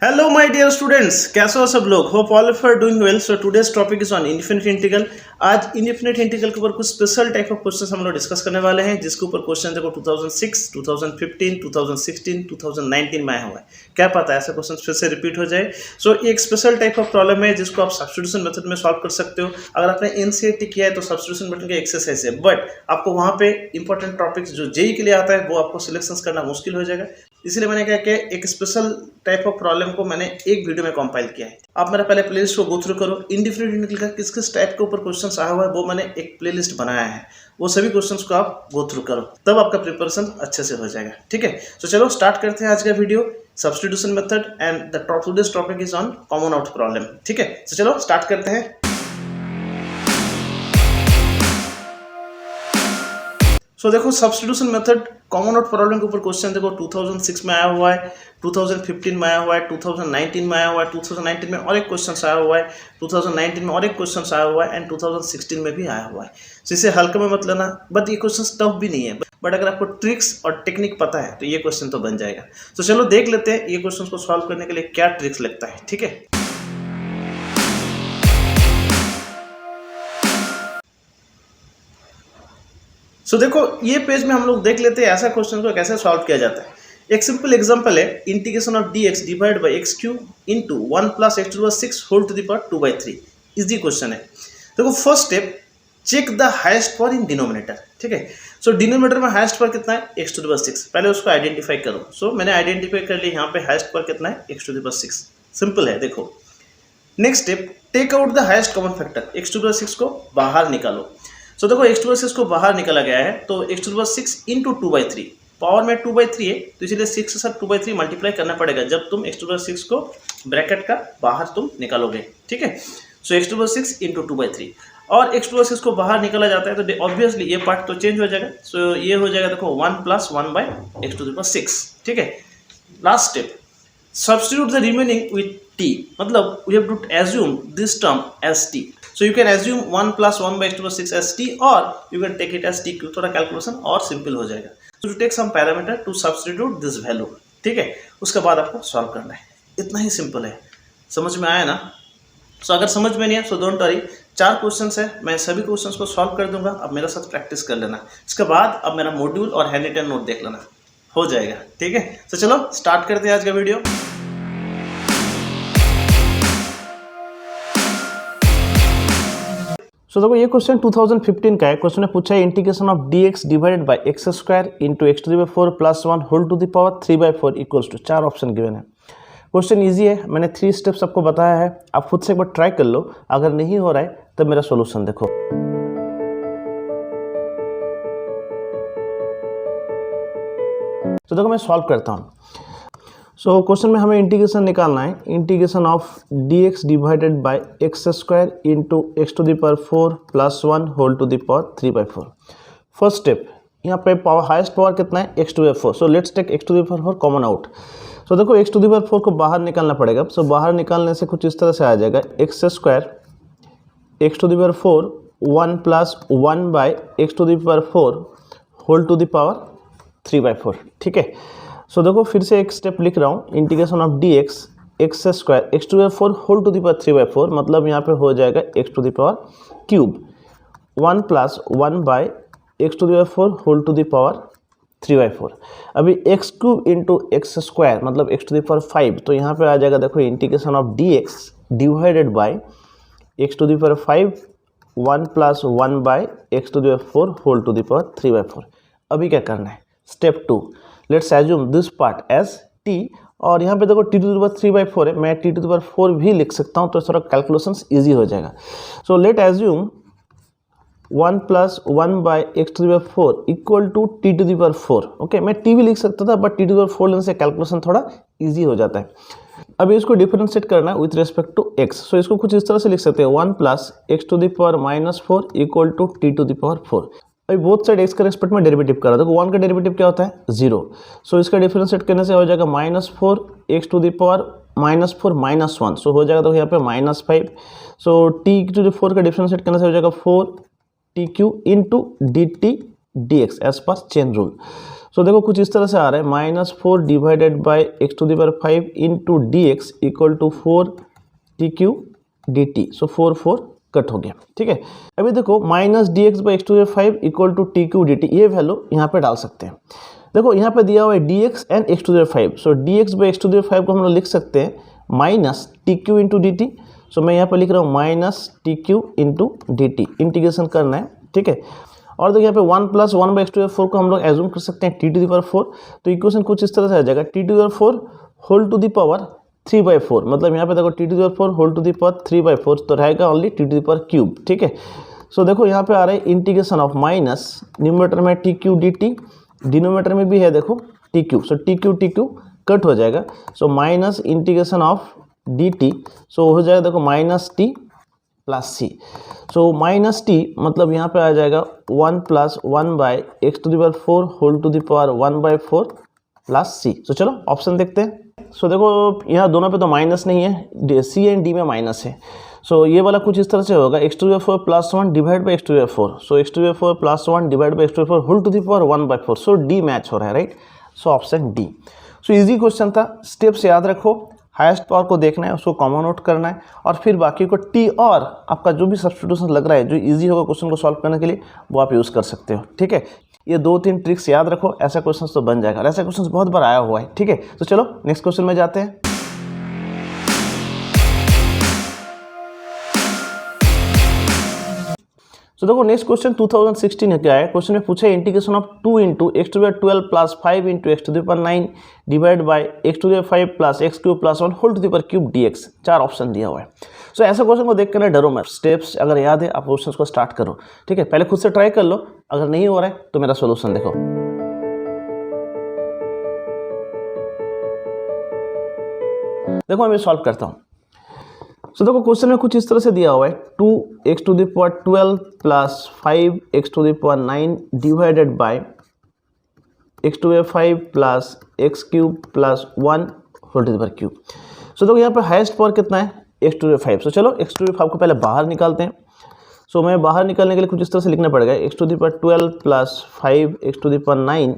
Hello my dear students, कैसे हो सब लोग। Hope all of are doing well. So today's topic is on infinite integral. आज infinite integral के ऊपर कुछ स्पेशल टाइप ऑफ क्वेश्चंस हम लोग डिस्कस करने वाले हैं, जिसके ऊपर क्वेश्चन देखो 2006, 2015, 2016, 2019 में आया हुआ है। क्या पता है ऐसे क्वेश्चन फिर से रिपीट हो जाए। सो एक स्पेशल टाइप ऑफ प्रॉब्लम है जिसको आप सब्स्टिट्यूशन मेथड में सॉल्व कर सकते हो। अगर आपने एनसीईआरटी किया है तो सब्स्टिट्यूशन मेथड का एक्सरसाइज है, बट आपको वहाँ पे इंपॉर्टेंट टॉपिक्स जो जेई के लिए आता है वो आपको सिलेक्शन करना मुश्किल हो जाएगा। इसलिए मैंने क्या किया, एक स्पेशल टाइप ऑफ प्रॉब्लम को मैंने एक वीडियो में कंपाइल किया है। आप मेरा पहले प्लेलिस्ट को गो थ्रू करो। इनडिफिनिट इंटीग्रल का किस किस टाइप के ऊपर क्वेश्चंस आया हुआ है वो मैंने एक प्लेलिस्ट बनाया है। वो सभी क्वेश्चंस को आप गो थ्रू करो, तब आपका प्रिपरेशन अच्छे से हो जाएगा। ठीक है, तो चलो स्टार्ट करते हैं आज का video, substitution method and the today's topic is on common out problem. ठीक है, तो चलो स्टार्ट करते हैं। सो देखो, substitution method common out problem के ऊपर क्वेश्चन देखो 2006 में आया हुआ है, 2015 में आया हुआ है, 2019 में आया हुआ है, 2019 में और एक क्वेश्चन आया हुआ है, 2019 में और एक क्वेश्चन आया हुआ है एंड 2016 में भी आया हुआ है। तो इसे हल्के में मत लेना, बट ये क्वेश्चन टफ भी नहीं है, बट अगर आपको ट्रिक्स और टेक्निक पता है तो ये क्वेश्चन तो बन जाएगा। तो चलो देख लेते हैं ये क्वेश्चन को सॉल्व करने के लिए क्या ट्रिक्स लगता है। ठीक है, सो देखो ये पेज में हम लोग देख लेते हैं ऐसा क्वेश्चन को कैसे सॉल्व किया जाता है। एक सिंपल एग्जांपल है, integration of dx divide by x cube into 1 plus x to the 6 whole to the power 2/3 easy question है। देखो first step, check the highest power in denominator. ठीक है, सो डिनोमिनेटर में हाईएस्ट पावर कितना है, x to the power 6। पहले उसको identify करो। सो मैंने आइडेंटिफाई कर लिया, यहाँ पे हाईएस्ट पावर कितना है, x to the power 6। Simple है। देखो next step, take out the highest common factor, x to the power 6 को बाहर निकालो। सो देखो एक्स टू पावर 6 को बाहर निकाला गया है, तो x to power 6 into 2/3, power में 2/3 है तो इसलिए 6 के साथ 2/3 मल्टीप्लाई करना पड़ेगा जब तुम एक्स टू पावर 6 को ब्रैकेट का बाहर तुम निकालोगे। ठीक है, सो एक्स टू पावर 6 इंटू 2/3 और एक्स टू पावर 6 को बाहर निकाला जाता है तो ऑब्वियसली ये पार्ट तो चेंज हो जाएगा। सो ये हो जाएगा देखो 1 plus 1 by x to power 6। ठीक है, last step, substitute the remaining with t, मतलब we have to assume this term as t. So you can assume 1 plus 1 by x to the 6 as t or you can take it as t cube, थोड़ा calculation और simple हो जाएगा। So to take some parameter to substitute this value, ठीक है, उसके बाद आपको solve करना है। इतना ही सिंपल है, समझ में आया ना। सो अगर समझ में नहीं है सो डोंट वरी, 4 क्वेश्चंस है, मैं सभी क्वेश्चंस को सॉल्व कर दूंगा। अब मेरे साथ प्रैक्टिस कर लेना, इसके बाद अब मेरा मॉड्यूल और हैंड रिटन नोट देख लेना, हो जाएगा। ठीक है, तो चलो स्टार्ट करते हैं आज का वीडियो। सो देखो ये क्वेश्चन 2015 का है। क्वेश्चन ने पूछा है integration of dx divided by x square into x to the power 4 plus 1 whole to the power 3/4 equals to 4 option given है। क्वेश्चन इजी है, मैंने 3 स्टेप्स आपको बताया है, आप खुद से एक बार ट्राई कर लो। अगर नहीं हो रहा है तब मेरा सोल्यूशन देखो। तो देखो मैं सॉल्व करता हूँ। सो क्वेश्चन में हमें इंटीग्रेशन निकालना है, integration of dx divided by x square into x to the power 4 plus 1 whole to the power 3/4। First step, यहाँ पे पावर हाईएस्ट पावर कितना है, x to the power 4। So let's take x to the power 4 common out. So देखो x to the power 4 को बाहर निकालना पड़ेगा। सो बाहर निकालने से कुछ इस तरह से आ जाएगा, x square x to the power 4 1 plus 1 by x to the power 4 whole to the power 3/4। ठीक है, सो देखो फिर से एक स्टेप लिख रहा हूँ, integration of dx x square x to the power 4 whole to the power 3/4, मतलब यहाँ पे हो जाएगा x to the power cube 1 plus 1 by x to the power 4 whole to the power 3/4। अभी x cube into x square मतलब x to the power 5, तो यहाँ पे आ जाएगा देखो integration of dx divided by x to the power 5 1 plus 1 by x to the power 4 whole to the power 3/4। अभी क्या करना है, step 2, let's assume this part as t, और यहाँ पे देखो t टू द पावर 3/4 है, मैं t टू द पावर 4 भी लिख सकता हूँ, तो थोड़ा कैलकुलेशंस इजी हो जाएगा। So let assume 1 plus 1 by x to the power 4 equal to t to the power 4। Okay, मैं t भी लिख सकता था, but t to the power 4 लेने से कैलकुलेशन थोड़ा ईजी हो जाता है। अभी इसको डिफरेंशिएट करना है with respect to x। So इसको कुछ इस तरह से लिख सकते हैं, 1 plus x to the power -4 equal to t to the power 4। अभी बोथ साइड x के रेस्पेक्ट में डेरिवेटिव करा, देखो 1 का डेरिवेटिव क्या होता है, 0। सो इसका डिफरेंशिएट करने से हो जाएगा -4 एक्स टू द पावर -4 -1, सो हो जाएगा तो यहाँ पे -5। सो t टू द 4 का डिफरेंशिएट करने से हो जाएगा 4t³ into dt dx as पर चेन रूल। सो देखो कुछ इस तरह से आ रहा है -4 divided by x to the power 5 into d x equal to 4 t cube d t. So 4 4 cut हो गया, ठीक है। अभी देखो minus d x by x to the power 5 equal to t cube d t, ये value यहाँ पे डाल सकते हैं। देखो यहाँ पे दिया हुआ है d x and x to the power 5, so d x by x to the power 5 को हम लोग लिख सकते हैं minus t cube into d t. So मैं यहाँ पे लिख रहा हूँ minus t cube into d t, integration करना है, ठीक है। और देखिए यहाँ पे 1 plus 1 by x to the power 4 को हम लोग एज्यूम कर सकते हैं टी टू द पावर 4। तो इक्वेशन कुछ इस तरह से आ जाएगा t to the power 4 whole to the power 3/4, मतलब यहाँ पे देखो t to the power 4 whole to the power 3/4, तो रहेगा only t to the power cube, ठीक है। सो देखो यहाँ पे आ रहा है इंटीग्रेशन ऑफ माइनस न्यूमरेटर में t cube d t, denominator में भी है देखो t cube, so t cube cut हो जाएगा। So minus integration of d t, so हो जाएगा देखो minus t plus c. So minus t मतलब यहाँ पे आ जाएगा 1 plus 1 by x to the power 4 whole to the power 1/4 plus c. So चलो ऑप्शन देखते हैं। सो देखो यहाँ दोनों पे तो माइनस नहीं है, सी एंड डी में माइनस है। सो ये वाला कुछ इस तरह से होगा x to the power 4 plus 1 divide by x to the power 4। So x to the power plus 1 divide by x to the power whole to the power 1/4। So d match हो रहा है, right. So option d. So easy question था, steps याद रखो, highest power को देखना है, उसको कॉमन नोट करना है और फिर बाकी को टी और आपका जो भी सब्स्टिट्यूशन लग रहा है जो इजी होगा क्वेश्चन को सॉल्व करने के लिए वो आप यूज़ कर सकते हो, ठीक है। ये 2-3 ट्रिक्स याद रखो, ऐसा क्वेश्चन तो बन जाएगा। ऐसा क्वेश्चन बहुत बार आया हुआ है, ठीक है। तो चलो नेक्स्ट क्वेश्चन में जाते हैं। तो देखो नेक्स्ट क्वेश्चन 2016 है, क्या है क्वेश्चन में पूछा है integration of 2 into x to the power 12 plus 5 into x to the power 9 divide by x to the power 5 plus x cube plus 1 whole to the power cube d x. 4 option दिया हुआ है। सो ऐसा question को देख कर ना डरो मत, स्टेप्स अगर याद है आप क्वेश्चन को स्टार्ट करो, ठीक है। पहले खुद से ट्राई कर लो, अगर नहीं हो रहा है तो मेरा सोल्यूशन देखो। देखो मैं सॉल्व करता हूँ। सो देखो क्वेश्चन में कुछ इस तरह से दिया हुआ है 2x to the power 12 plus 5x to the power 9 divided by x to the power 5 plus x cube plus 1 whole to the power cube. So देखो यहाँ पे हाईएस्ट पावर कितना है x to the power 5। So चलो x to the power 5 को पहले बाहर निकालते हैं। सो मैं बाहर निकालने के लिए कुछ इस तरह से लिखना पड़ेगा x to the power 12 plus 5x to the power 9।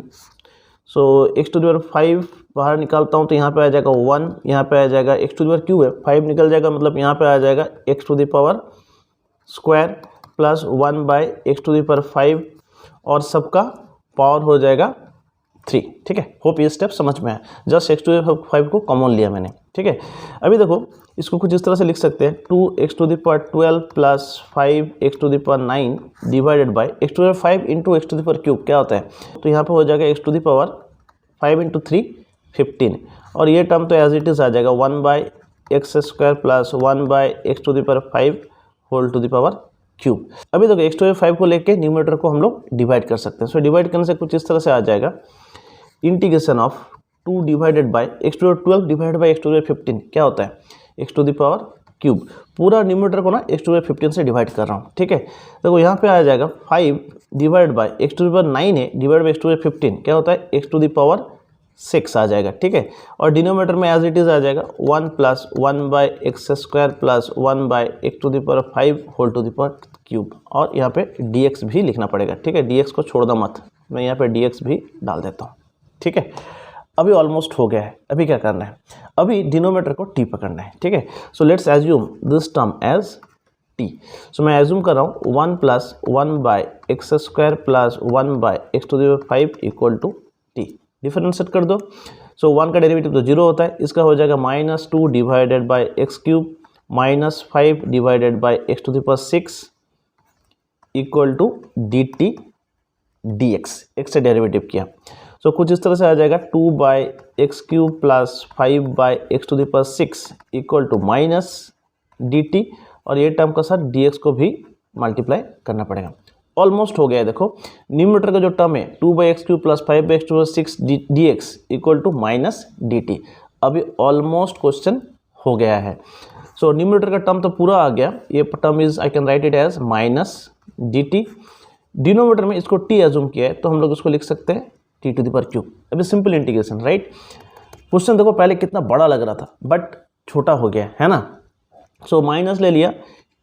So x to the power 5 बाहर निकालता हूँ तो यहाँ पे आ जाएगा 1, यहाँ पे आ जाएगा x to the power cube है 5 निकल जाएगा, मतलब यहाँ पे आ जाएगा x to the power square plus 1 by x to the power 5 और सबका पावर हो जाएगा 3, ठीक है। होप ये स्टेप समझ में आया, just x to the power 5 को कॉमन लिया मैंने, ठीक है। अभी देखो इसको कुछ इस तरह से लिख सकते हैं 2x to the power 12 plus 5x to the power 9 divided by x to the power 5 into x to the power cube. क्या होता है तो यहाँ पे हो जाएगा x to the power 5 into 3 15 और ये टर्म तो एज इट इज़ आ जाएगा 1 by x square plus 1 by x to the power 5 whole to the power cube. अभी देखो एक्स टू द पावर 5 को लेके न्यूमरेटर को हम लोग डिवाइड कर सकते हैं। सो डिवाइड करने से कुछ इस तरह से आ जाएगा integration of 2 divided by x to the power 12 divided by x to the power 15। क्या होता है x to the power cube, पूरा न्यूमरेटर को ना एक्स टू द पावर 15 से डिवाइड कर रहा हूँ, ठीक है। देखो यहाँ पे आ जाएगा 5 divide by x to the power 9 है divide by x to the power 15। क्या होता है एक्स टू द पावर 6 आ जाएगा, ठीक है। और डिनोमीटर में एज इट इज़ आ जाएगा 1 plus 1 by x square plus 1 by x to the power 5 whole to the power cube और यहाँ पे dx भी लिखना पड़ेगा, ठीक है। dx को छोड़ दो मत, मैं यहाँ पे dx भी डाल देता हूँ, ठीक है। अभी ऑलमोस्ट हो गया है। अभी क्या करना है, अभी डिनोमीटर को t पकड़ना है, ठीक है। So let's assume this term as t। So मैं एज्यूम कर रहा हूँ 1 plus 1 by x square plus 1 by x to the power 5 equal to t। Differentiate कर दो। सो 1 का डेरिवेटिव तो 0 होता है, इसका हो जाएगा -2 divided by x cube minus 5 divided by x to the power 6 equal to d t d x. X से डेरिवेटिव किया सो कुछ इस तरह से आ जाएगा 2 by x cube plus 5 by x to the power 6 equal to minus d t और ये टर्म का साथ डी एक्स को भी मल्टीप्लाई करना पड़ेगा। ऑलमोस्ट हो गया है। देखो न्यूमरेटर का जो टर्म है 2 by x cube plus 5 by x to 6 d x equal to minus d t. अभी ऑलमोस्ट क्वेश्चन हो गया है। सो न्यूमरेटर का टर्म तो पूरा आ गया, ये term is I can write it as minus d t. Denominator में इसको टी एज्यूम किया है तो हम लोग इसको लिख सकते हैं t to the power cube. अभी सिंपल इंटीग्रेशन, राइट। क्वेश्चन देखो पहले कितना बड़ा लग रहा था बट छोटा हो गया है ना। सो माइनस ले लिया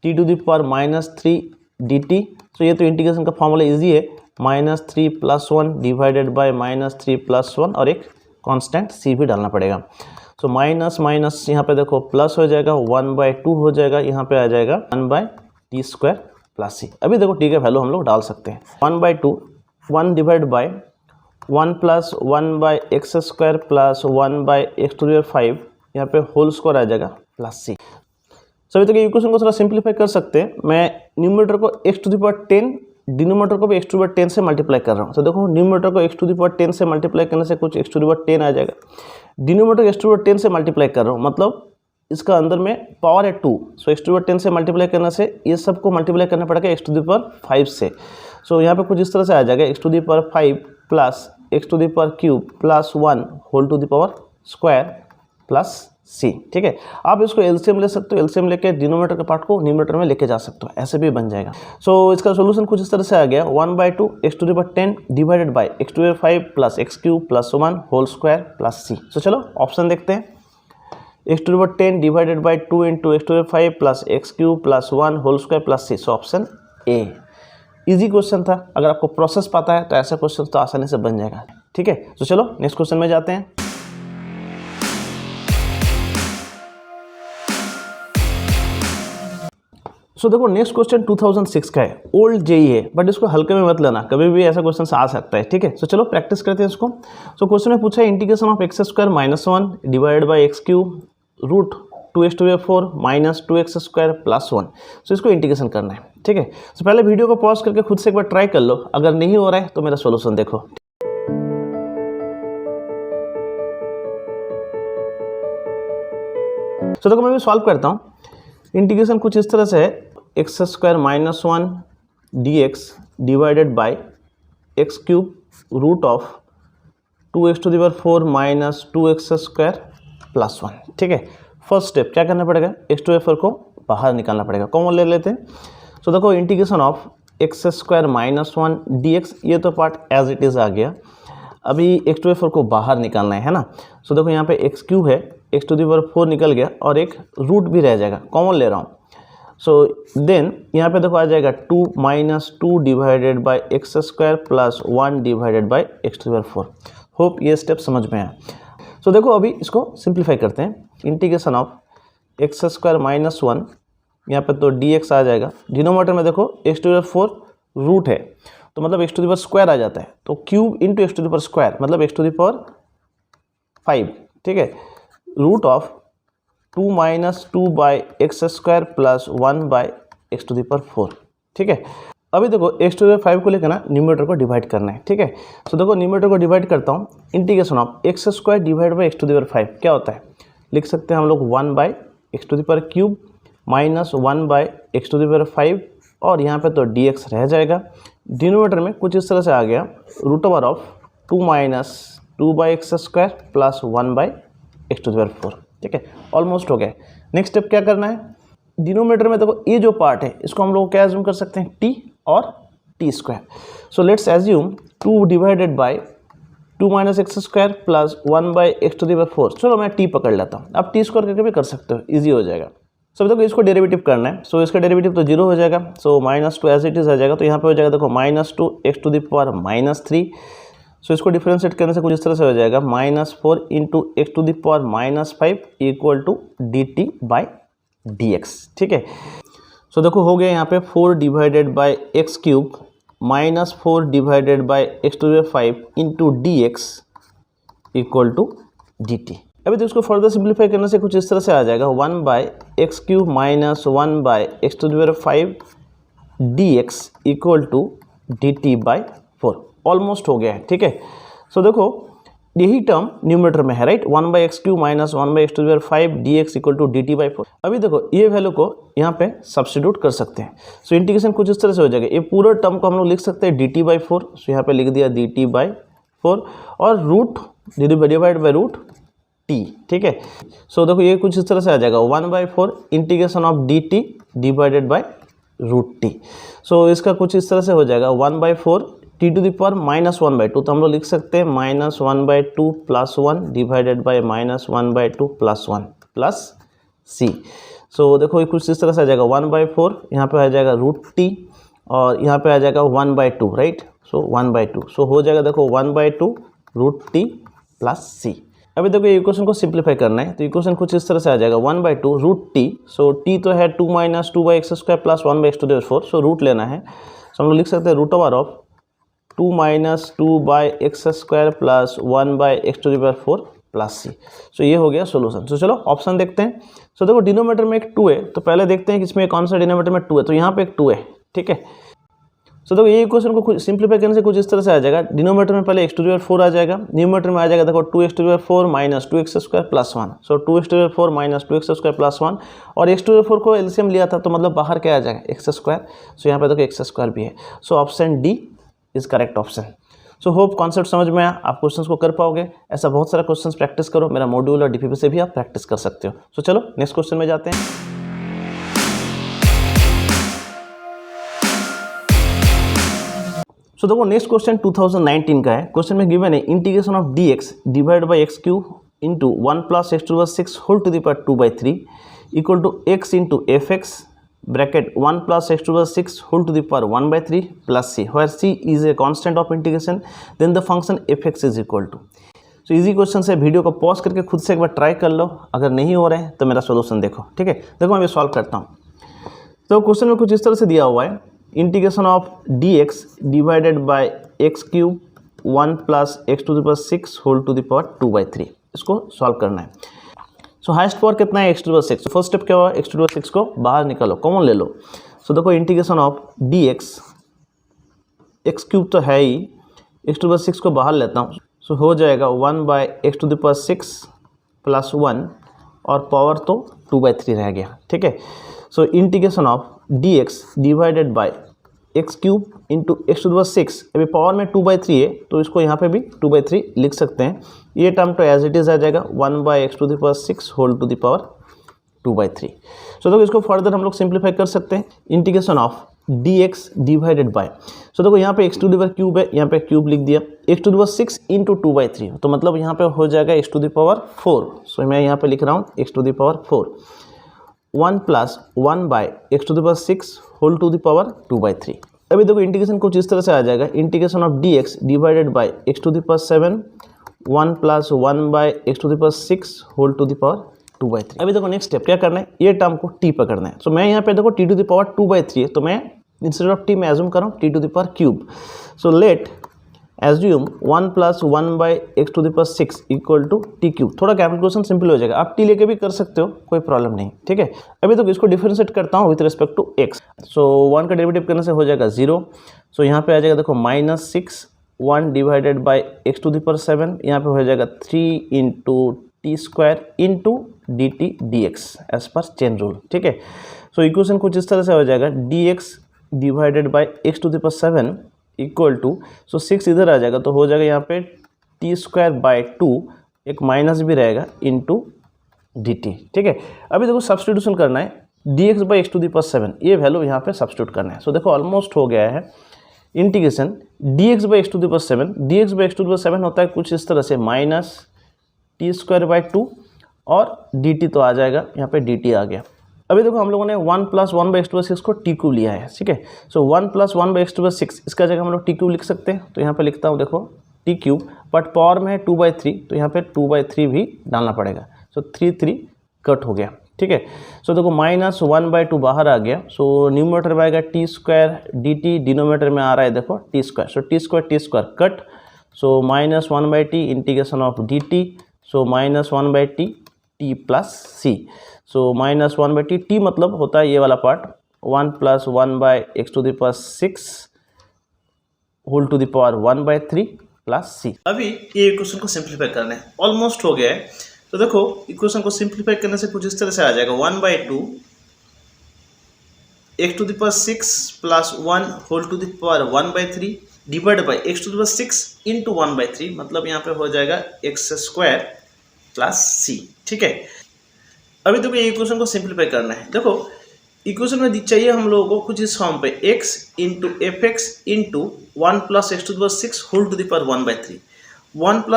t to the power -3 dt। So ये तो इंटीग्रेशन का फॉर्मूला इजी है, -3 + 1 डिवाइडेड बाय -3 + 1 और एक कांस्टेंट c भी डालना पड़ेगा। सो माइनस माइनस यहाँ पे देखो प्लस हो जाएगा, 1/2 हो जाएगा, यहाँ पे आ जाएगा 1/t² + c। अभी देखो t का वैल्यू हम लोग डाल सकते हैं। 1/2 1 डिवाइड बाय 1 + 1/x² + 1/x⁵ यहाँ पे होल स्क्वायर आ जाएगा +c। सभी तक इक्वेशन को थोड़ा सिंप्लीफाई कर सकते हैं। मैं न्यूमरेटर को x⁻10 डिनोमिनेटर को भी x⁻10 से मल्टीप्लाई कर रहा हूँ। तो देखो न्यूमरेटर को x⁻10 से मल्टीप्लाई करने से कुछ x⁻10 आ जाएगा, डिनोमिनेटर x⁻10 से मल्टीप्लाई कर रहा हूँ, मतलब इसका अंदर में पावर है 2। सो x⁻10 से मल्टीप्लाई करने से ये सबको मल्टीप्लाई करना पड़ेगा x⁵ से। सो यहाँ पे कुछ इस तरह से आ जाएगा x⁵ plus x⁵ plus 1 whole to the power square plus c। ठीक है, आप इसको एलसीएम ले सकते हो, एलसीएम लेके डिनोमिनेटर के पार्ट को न्यूमरेटर में लेके जा सकते हो, ऐसे भी बन जाएगा। सो इसका सोल्यूशन कुछ इस तरह से आ गया, 1/2 x⁻10 divided by x⁵ plus x³ plus 1 whole square plus c। So चलो ऑप्शन देखते हैं। x⁻10 divided by 2 into x⁵ plus x³ plus 1 whole square plus c। So option A. Easy question था, अगर आपको प्रोसेस पता है तो ऐसा क्वेश्चन तो आसानी से बन जाएगा। ठीक है, तो चलो नेक्स्ट क्वेश्चन में जाते हैं। सो देखो नेक्स्ट क्वेश्चन 2006 का है, ओल्ड जेई है, बट इसको हल्के में मत लेना, कभी भी ऐसा क्वेश्चन आ सकता है। ठीक है, सो चलो प्रैक्टिस करते हैं इसको। सो क्वेश्चन में पूछा है integration of x² - 1 divided by x³ root 2x⁴ minus 2x² plus 1। So इसको इंटीग्रेशन करना है। ठीक है, सो पहले वीडियो को पॉज करके खुद से एक बार ट्राई कर लो, अगर नहीं हो रहा है तो मेरा सोल्यूशन देखो। सो देखो मैं भी सॉल्व करता हूँ। इंटीग्रेशन कुछ इस तरह से है, x² - 1 dx divided by x³ root of 2x⁴ minus 2x² plus 1। ठीक है, फर्स्ट स्टेप क्या करना पड़ेगा, x⁴ को बाहर निकालना पड़ेगा, कॉमन ले लेते हैं। सो देखो इंटीग्रेशन ऑफ x² - 1 dx, ये तो पार्ट एज इट इज़ आ गया, अभी x⁴ को बाहर निकालना है ना। सो देखो यहाँ पे x³ है, x⁴ निकल गया और एक रूट भी रह जाएगा, कॉमन ले रहा हूँ। सो देन यहाँ पे देखो आ जाएगा 2 - 2 divided bye x² plus 1 divided by x⁴। Hope ये स्टेप समझ में आया। सो देखो अभी इसको सिंप्लीफाई करते हैं। इंटीग्रेशन ऑफ x² - 1 यहाँ पे तो dx आ जाएगा, डिनोमिनेटर में देखो x⁴ रूट है तो मतलब x⁴ आ जाता है, तो क्यूब इंटू x⁴ मतलब x⁵। ठीक है, root of 2 - 2 by x² plus 1 by x⁴। ठीक है, अभी देखो x⁵ को लेकर ना न्यूमरेटर को डिवाइड करना है। ठीक है, तो देखो न्यूमरेटर को डिवाइड करता हूँ। Integration of x² divide by x⁵ क्या होता है, लिख सकते हैं हम लोग 1 by x³ minus 1 by x⁵, और यहाँ पे तो dx रह जाएगा। डिनोमिनेटर में कुछ इस तरह से आ गया, root over of 2 - 2 by x² plus 1 by x⁴। ठीक है, ऑलमोस्ट हो गया। नेक्स्ट स्टेप क्या करना है, डिनोमिनेटर में देखो ये जो पार्ट है इसको हम लोग क्या एज्यूम कर सकते हैं, t और t²। So let's assume 2 divided by 2 - x² plus 1 by x⁴। चलो मैं t पकड़ लेता हूँ, आप t² करके भी कर सकते हो, ईजी हो जाएगा। सो देखो इसको डेरिवेटिव करना है, सो इसका डेरिवेटिव तो 0 हो जाएगा, सो -2 एज इट इज आ जाएगा, तो यहाँ पे हो जाएगा देखो -2 x⁻³ सो इसको डिफरेंशिएट करने से कुछ इस तरह से हो जाएगा -4 into x⁻5 equal to dt/dx। ठीक है, सो देखो हो गया यहाँ पे 4 divided by x³ minus 4 divided by x⁵ into dx equal to dt। अभी तो इसको फर्दर सिंप्लीफाई करने से कुछ इस तरह से आ जाएगा 1 by x³ minus 1 by x⁵ dx equal to dt/4। Almost हो गया है। ठीक है, सो देखो यही टर्म न्यूमरेटर में है, right, 1 by x³ minus 1 by x⁵ dx equal to dt/4। अभी देखो ये वैल्यू को यहाँ पे सब्स्टिट्यूट कर सकते हैं। सो इंटीग्रेशन कुछ इस तरह से हो जाएगा, ये पूरा टर्म को हम लोग लिख सकते हैं dt/4। सो यहाँ पे लिख दिया dt/4 और root divide by root t। ठीक है, सो देखो ये कुछ इस तरह से आ जाएगा 1/4 integration of dt divided by root t। So इसका कुछ इस तरह से हो जाएगा 1/4 t टू द पावर -1/2, तो हम लोग लिख सकते हैं -1/2 plus 1 divided bye -1/2 plus 1 plus c। सो देखो ये कुछ इस तरह से आ जाएगा 1/4, यहाँ पे आ जाएगा रूट t और यहाँ पे आ जाएगा 1/2, राइट। सो 1/2, सो हो जाएगा देखो 1/2 रूट टी प्लस सी। अभी देखो ये इक्वेशन को सिंप्लीफाई करना है, तो इक्वेशन कुछ इस तरह से आ जाएगा 1/2 रूट टी, सो टी तो है 2 - 2/x² plus 1/x⁴, so root लेना है, सो हम लोग लिख सकते हैं root over of 2 - 2/x² plus 1/x⁴ plus c. So ये हो गया सोल्यूशन। सो चलो ऑप्शन देखते हैं। सो देखो डिनोमीटर में एक 2 है, तो पहले देखते हैं कि इसमें कौन सा डिनोमीटर में 2 है, तो यहाँ पे एक 2 है, ठीक है। सो देखो ये इक्वेशन को कुछ सिंप्लीफाई करने से कुछ इस तरह से आ जाएगा, डिनोमीटर में पहले x⁴ आ जाएगा, न्यूमरेटर में आ जाएगा देखो 2x⁴ माइनस 2x² प्लस 1, सो 2x⁴ माइनस 2x² प्लस 1, और x⁴ को एलसीएम लिया था तो मतलब बाहर क्या आ जाएगा x², सो यहाँ पे देखो x² भी है, सो option D is correct option. So hope concept समझ में आया, आप क्वेश्चंस को कर पाओगे। ऐसा बहुत सारा क्वेश्चंस प्रैक्टिस करो, मेरा मॉड्यूल और डीपीपी से भी आप प्रैक्टिस कर सकते हो। सो चलो नेक्स्ट क्वेश्चन में जाते हैं। सो देखो नेक्स्ट क्वेश्चन 2019 का है। क्वेश्चन में गिवन है integration of dx divide by x³ into 1 + x⁴ whole to the power 2/3 equal to x into fx bracket 1 + x⁴ whole to the power 1/3 plus c, where c is a constant of integration, then the function fx is equal to. So easy question से video को pause करके खुद से एक बार try कर लो, अगर नहीं हो रहे हैं तो मेरा सोल्यूशन देखो, ठीक है। देखो मैं सॉल्व करता हूँ। तो क्वेश्चन में कुछ इस तरह से दिया हुआ है, integration of dx divided by x³ 1 + x⁴ whole to the power 2/3, इसको सॉल्व करना है। सो हाईएस्ट पावर कितना है x⁴, तो फर्स्ट स्टेप क्या हुआ, x⁴ को बाहर निकालो, कॉमन ले लो। सो देखो इंटीग्रेशन ऑफ dx, x³ तो है ही, x⁴ को बाहर लेता हूँ, सो हो जाएगा 1/x⁴ प्लस 1 और पावर तो 2/3 रह गया, ठीक है। So integration of dx divided by x³ into x⁴, अभी पावर में 2/3 है तो इसको यहाँ पे भी 2/3 लिख सकते हैं। ये टर्म तो एज इट इज आ जाएगा 1/x⁴ whole to the power 2/3। So देखो इसको फर्दर हम लोग सिंप्लीफाई कर सकते हैं। Integration of dx divided by, so देखो यहाँ पे x³ है, यहाँ पे क्यूब लिख दिया, x⁴ इंटू 2/3, तो मतलब यहाँ पे हो जाएगा x⁴। सो मैं यहाँ पे लिख रहा हूँ x⁴, 1 + 1/x⁴ whole to the power 2/3। अभी देखो इंटीग्रेशन कुछ इस तरह से आ जाएगा, integration of dx divided by x⁴ 1 + 1/x⁴ whole to the power 2/3। अभी देखो नेक्स्ट स्टेप क्या करना है, ये टर्म को t पकड़ना है। सो मैं यहाँ पे देखो t टू द पावर 2/3 है, तो मैं इंस्टेड ऑफ t मैं एज्यूम कर रहा हूँ t to the power cube. So let assume 1 + 1/x⁴ equal to t³। थोड़ा कैलकुलेशन सिंपल हो जाएगा, आप t लेके भी कर सकते हो, कोई प्रॉब्लम नहीं, ठीक है। अभी तो इसको डिफरेंशिएट करता हूँ विथ रिस्पेक्ट टू x। सो 1 का डेरिवेटिव करने से हो जाएगा 0। सो यहाँ पे आ जाएगा देखो -6 1 डिवाइडेड बाई x⁴, यहाँ पे हो जाएगा 3 × t² into dt dx as पर चेन रूल, ठीक है। सो इक्वेशन कुछ इस तरह से हो जाएगा, dx divided by x⁴ equal to, so 6 इधर आ जाएगा तो हो जाएगा यहाँ पे t²/2, एक माइनस भी रहेगा, इंटू dt, ठीक है। अभी देखो सब्सटीट्यूशन करना है, dx/x⁴, ये वैल्यू यहाँ पे सब्सटीट्यूट करना है। सो देखो ऑलमोस्ट हो गया है। इंटीग्रेशन dx/x⁴, dx/x⁴ होता है कुछ इस तरह से -t²/2 और dt तो आ जाएगा, यहाँ पे dt आ गया। अभी देखो हम लोगों ने 1 + 1/x⁴ को t³ लिया है, ठीक है। सो 1 + 1/x⁴, इसका जगह हम लोग t³ लिख सकते हैं, तो यहाँ पे लिखता हूँ देखो t³, बट पावर में है 2/3, तो यहाँ पे 2/3 भी डालना पड़ेगा। सो 3 कट हो गया, ठीक है। सो देखो -1/2 बाहर आ गया, सो न्यूमरेटर में आएगा t² dt, डिनोमीटर में आ रहा है देखो t², सो t² cut, so -1/t integration of dt, so -1/t t plus c, so -1/t t मतलब होता है ये वाला part 1 + 1/x⁴ whole to the power 1/3 plus c। अभी ये इक्वेशन को सिंप्लीफाई करना है, ऑलमोस्ट हो गया है। तो देखो इक्वेशन को सिंप्लीफाई करने से कुछ इस तरह से आ जाएगा, 1/2 x⁴ plus 1 whole to the power 1/3 divide by x⁴ into 1/3, मतलब यहाँ पे हो जाएगा x² प्लस c, ठीक है। अभी देखो ये इक्वेशन को सिंप्लीफाई करना है। देखो इक्वेशन में चाहिए हम लोगों को कुछ इस फॉर्म पे x into fx into 1 + x⁴ whole to the power 1/3, 1 +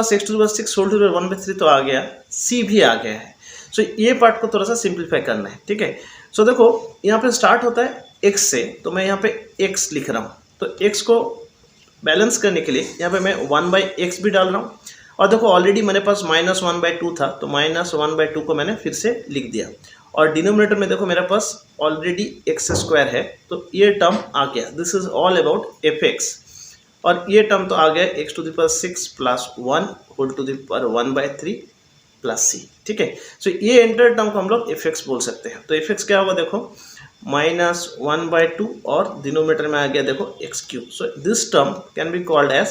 x⁴ whole to the power 1/3 तो आ गया, c भी आ गया है। सो ये पार्ट को थोड़ा सा सिंप्लीफाई करना है, ठीक है। सो देखो यहाँ पे स्टार्ट होता है x से, तो मैं यहाँ पे x लिख रहा हूँ, तो x को बैलेंस करने के लिए यहाँ पे मैं 1/x भी डाल रहा हूँ, और देखो ऑलरेडी मेरे पास -1/2 था, तो -1/2 को मैंने फिर से लिख दिया, और डिनोमिनेटर में देखो मेरे पास ऑलरेडी x² है, तो ये टर्म आ गया। This is all about fx, और ये टर्म तो आ गया x⁻6 + 1 whole to the power 1/3 + c। ठीक है, सो ये एंटर टर्म को हम लोग fx बोल सकते हैं। तो fx क्या होगा, देखो -1/2 और डिनोमिनेटर में आ गया देखो x³। So this term can be called as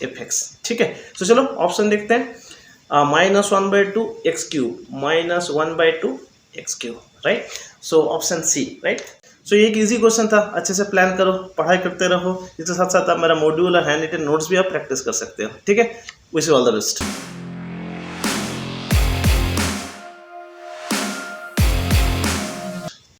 fx। ठीक है, तो चलो ऑप्शन देखते हैं। -1/2 x³ -1/2 x³, right. So option C, right. So ये एक इजी क्वेश्चन था, अच्छे से प्लान करो, पढ़ाई करते रहो, इसके साथ साथ आप मेरा मॉड्यूल और हैंड रिटन नोट्स भी आप प्रैक्टिस कर सकते हो। ठीक है, wish you all the best.